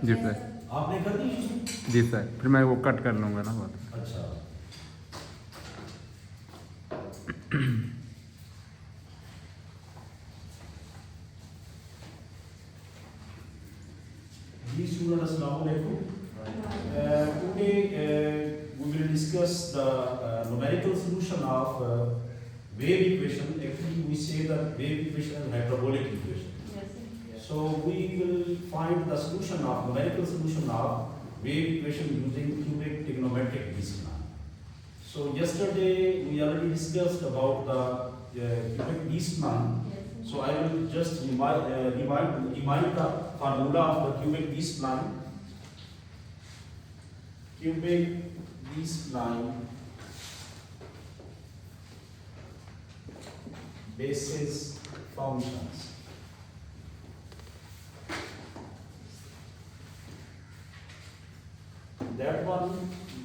जी sir. आपने कर दी? जी sir, फिर मैं वो कट कर लूँगा ना बात। अच्छा, जी student, assalamu alaikum. Today we will discuss the numerical solution of wave equation. Actually, we say that wave equation is hyperbolic equation. So we will find the solution of numerical solution of wave equation using cubic trigonometric B-spline. So yesterday we already discussed about the cubic B-spline. So I will just remind the formula of the cubic B-spline. Cubic B-spline basis functions. That one,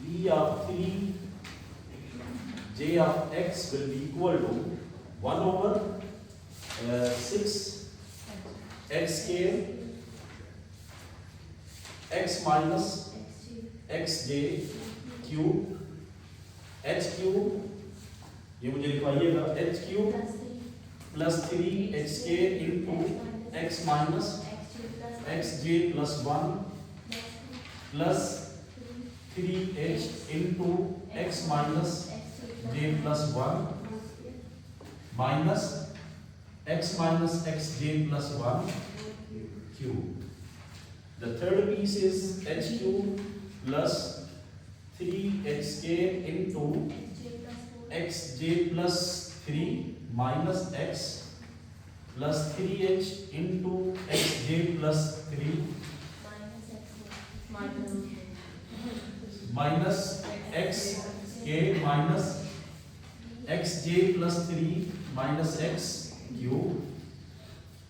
b of 3 j of x will be equal to 1 over 6 x square x minus xj cube h cube, ये मुझे लिखवाइएगा, h cube plus 3 h square into x minus xj plus 1 plus 3h into x minus j plus 1 minus x minus xj plus 1 cube. The third piece is h cube plus 3h square into xj plus 3 minus x plus 3h into xj plus 3 minus x k minus xj plus 3 minus x cube.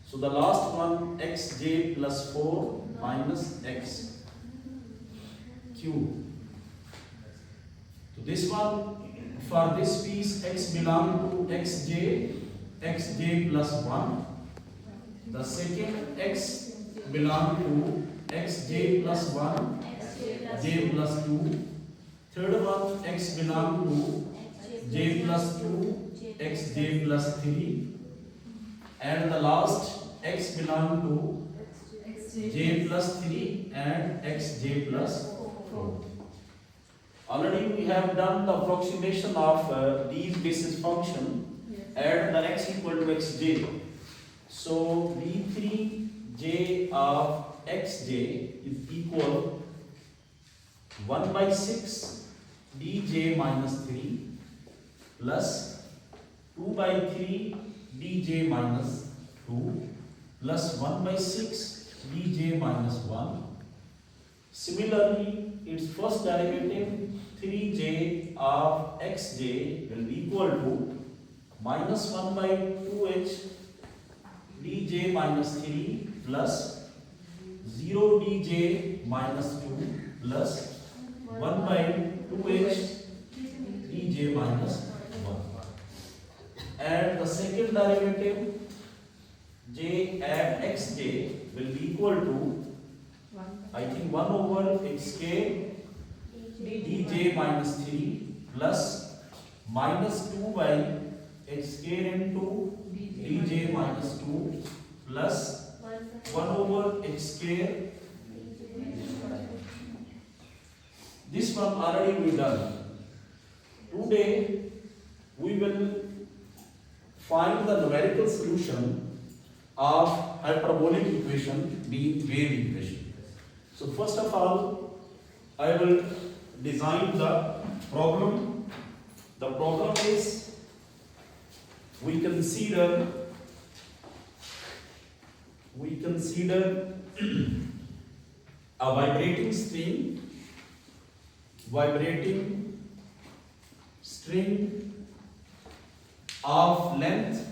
So the last one xj plus 4 minus x cube. So this one, for this piece x belong to xj plus 1. The second x belong to xj plus 1 j plus 2. Third one x belong to j plus 2 xj plus 3. And the last x belong to j plus 3 and xj plus 4. Already we have done the approximation of these basis function at the x equal to xj. So b3j of xj is equal 1 by 6 bj minus 3 plus 2 by 3 bj minus 2 plus 1 by 6 bj minus 1. Similarly, its first derivative 3j of xj will be equal to minus 1 by 2h bj minus 3 plus 0 bj minus 2 plus 1 by 2h bj minus 1. And the second derivative j at xj will be equal to, I think, 1 over xk dj minus 3 plus minus 2 by xk into dj minus 2 plus 1 over xk. This one already we done. Today we will find the numerical solution of hyperbolic equation being wave equation. So first of all, I will design the problem. The problem is, we consider a vibrating string of length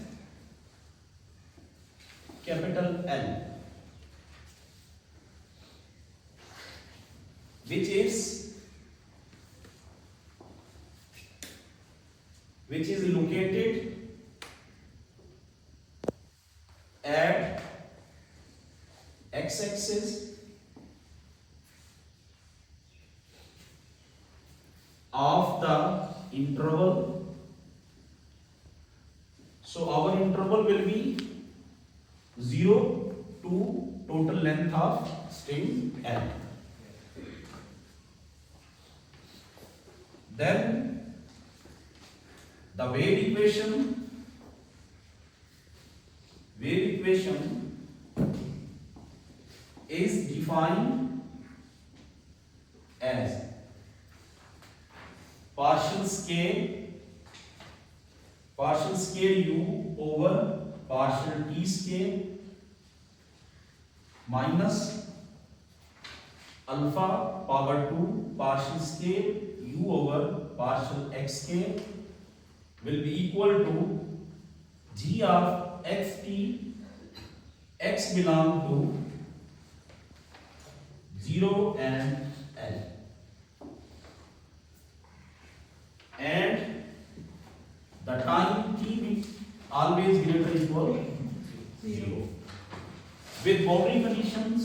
capital L, which is located at x-axis of the interval. So our interval will be 0 to total length of string L. Then the wave equation is defined as partial scale u over partial t scale minus alpha power 2 partial scale u over partial x scale will be equal to g of xt x belong to 0 and L, and the time t be always greater equal 0 with boundary conditions.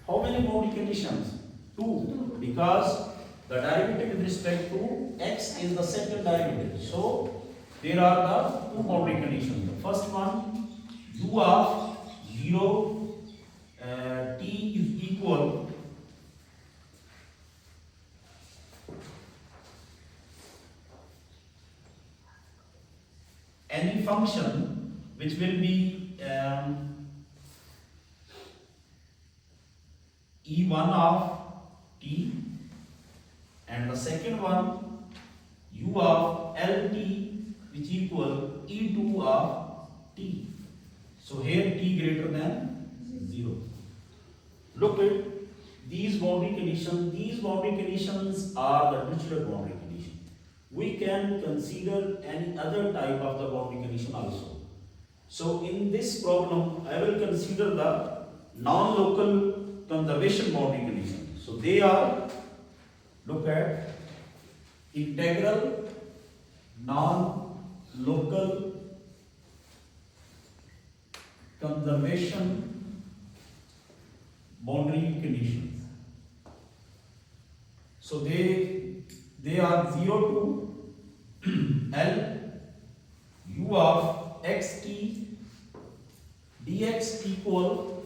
How many boundary conditions? 2, because the derivative with respect to x is the second derivative. So there are the 2 boundary conditions. The first one, u of 0 t is equal any function which will be e1 of t, and the second one u of lt which equal e2 of t. So here t greater than 0. Look at these boundary conditions. These boundary conditions are the Dirichlet boundary condition. We can consider any other type of the boundary condition also. So in this problem, I will consider the non-local conservation boundary condition. So they are, look at integral non-local conservation boundary conditions. So they are 0 to L u of xt dx equal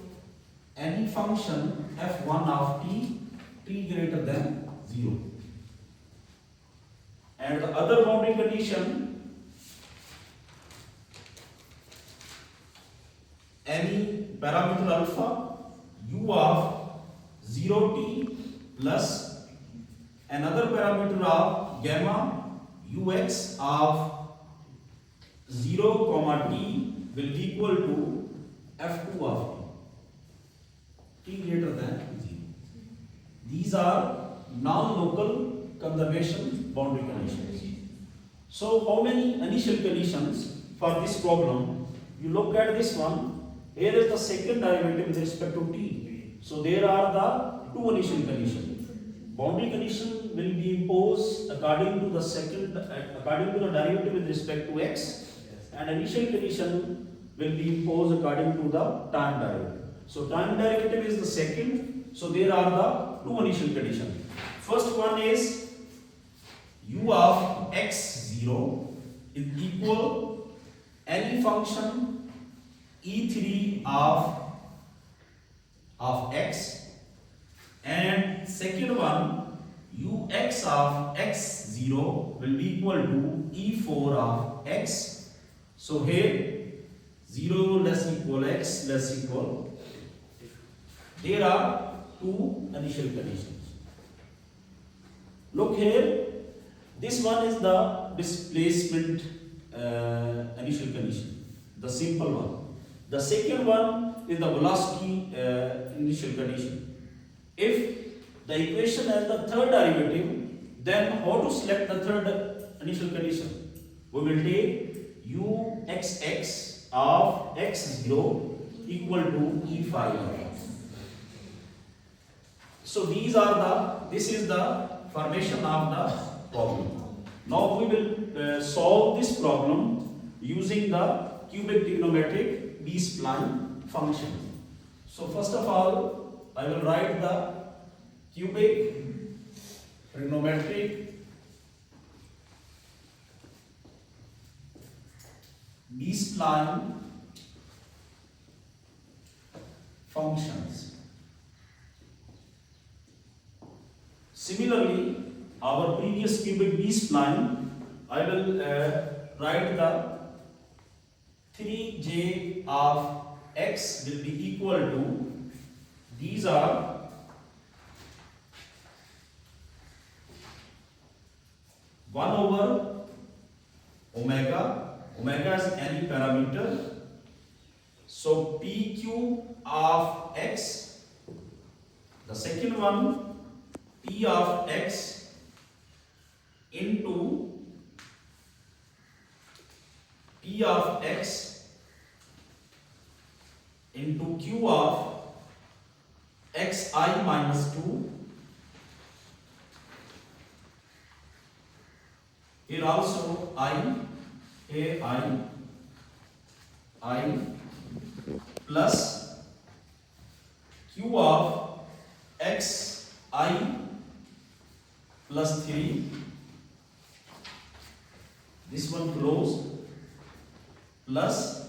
any function f1 of t greater than 0. And the other boundary condition, any parameter alpha u of 0t plus another parameter of gamma ux of 0 comma t will be equal to f2 of t greater than 0. These are non-local conservation boundary conditions. So how many initial conditions for this problem? You look at this one. Here is the second derivative with respect to t. So there are the 2 initial conditions. Boundary condition will be imposed according to the derivative with respect to x, and initial condition will be imposed according to the time derivative. So time derivative is the second. So there are the 2 initial conditions. First one is u of x0 is equal any function e3 of x, and second one ux of x0 will be equal to e4 of x. So here 0 less equal x less equal. There are 2 initial conditions. Look here, this one is the displacement initial condition, the simple one. The second one is the velocity initial condition. If the equation has the third derivative, then how to select the third initial condition? We will take uxx of x0 equal to e5 of x. So this is the formation of the problem. Now we will solve this problem using the cubic trigonometric B-spline. function. So first of all, I will write the cubic trigonometric B-spline functions. Similarly, our previous cubic B-spline, I will write the 3j of x will be equal to, these are one over omega. Omega is any parameter. So p cube of x. The second one, p of x into p of x into q of xi minus 2. Here also here I plus q of xi plus 3. This one closed, plus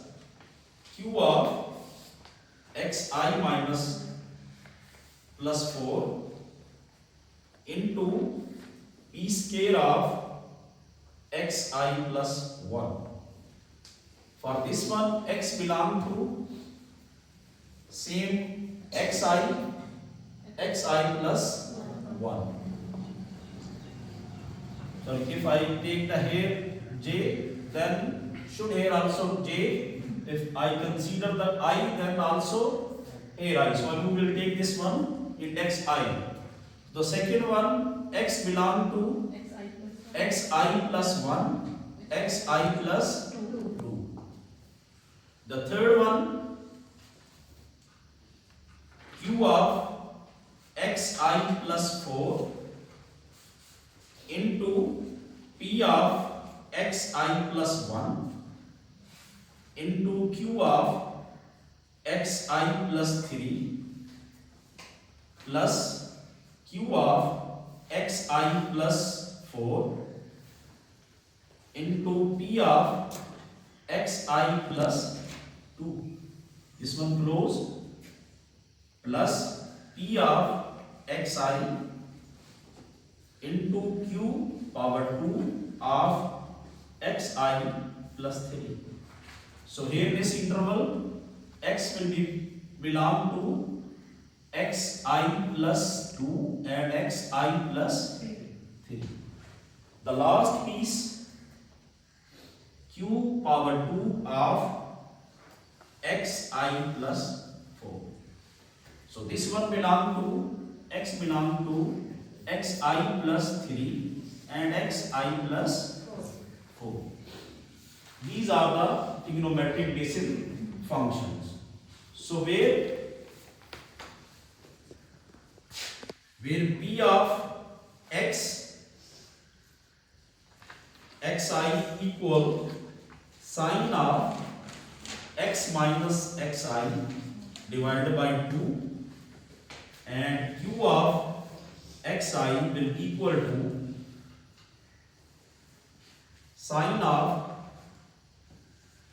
q of xi minus plus 4 into p square of xi plus 1. For this one, x belong to same xi plus 1. So if I take the here j, then should here also j. If I consider the I, then also here I. So we will take this one index I. The second one, x belong to xi plus 1, xi plus 2. The third one, q of xi plus 4 into p of xi plus 1 into q of xi plus 3 plus q of xi plus 4 into p of xi plus 2. This one closed, plus p of xi into q power 2 of xi plus 3. So here this interval x will be belong to xi plus 2 and xi plus 3. The last piece, q power 2 of xi plus 4. So this one belong to x belong to xi plus 3 and xi plus 4. These are the trigonometric basis functions. So where p of xi equal sine of x minus xi divided by 2 and q of xi will equal to sine of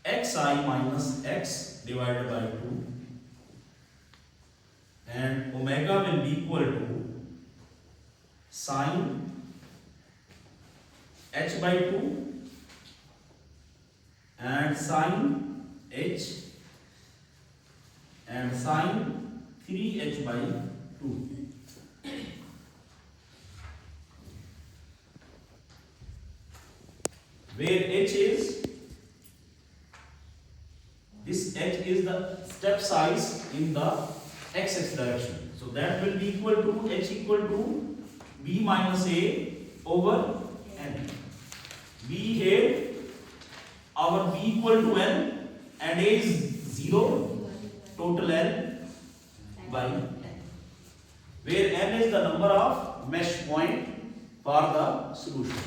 xi minus x divided by 2 and omega will be equal to sine h by 2 and sine h and sine 3h by 2. Where h is, this h is the step size in the x direction. So that will be equal to h equal to b minus a over n. B here, our b equal to n and a is 0, total n by where n is the number of mesh point for the solution.